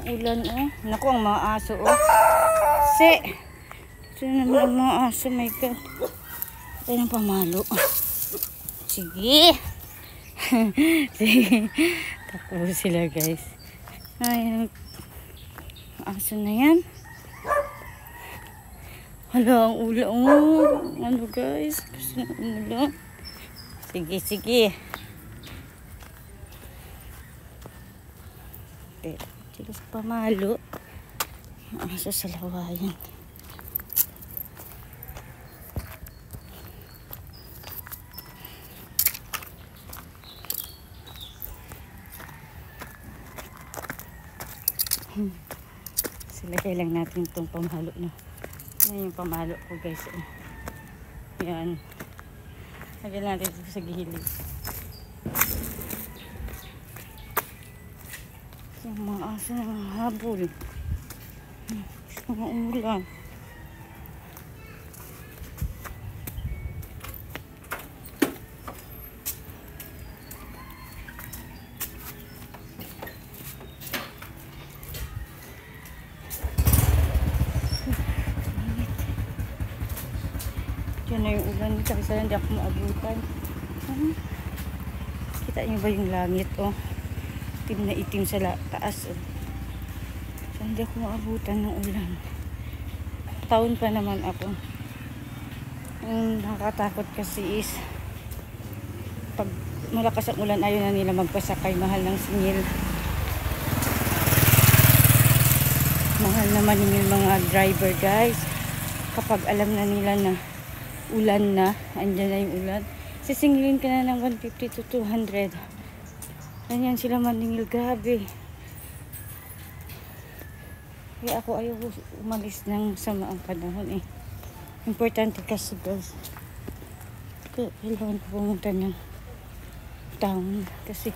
Ang ulan, oh. Naku, ang mga aso, oh. Ito naman ang mga aso, my God. Ito ng pamalo. Sige. Sige. Takbo sila, guys. Ay, aso na yan. Hala, ang ulan, oh. Ano, guys? Gusto na umulan. Sige, sige. Sila sa pamalo. Ang aso sa lawayan. Silagay lang natin itong pamalo na. Yan yung pamalo ko, guys. Yan. Lagyan natin ito sa gilid. Yung mga aso na habol. Gusto nga umulan. Yan na yung ulan. Kasi hindi ako maabutan. Kita niyo ba yung langit, oh? Itim na itim sa taas, oh. So, hindi ako maabutan ng ulan. Taon pa naman ako. Ang nakakatakot kasi is pag malakas ang ulan, ayaw na nila magpasakay. Mahal ng singil. Mahal na maningil mga driver, guys. Kapag alam na nila na ulan na, andyan na yung ulan, sisingilin ka na ng 150 to 200. Ganyan sila maningil, gabi. Kaya ako ayaw umalis ng samaang panahon, eh. Importante kasi, guys. Kailangan ko pumunta ng town kasi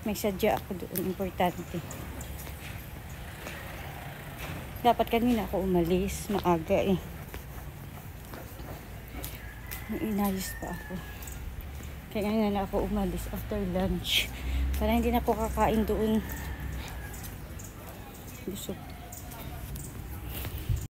may sadya ako doon. Importante. Dapat kanina ako umalis maaga, eh. Inayos pa ako. Kaya ngayon na ako umalis after lunch. Para hindi na ako kakain doon. Busog.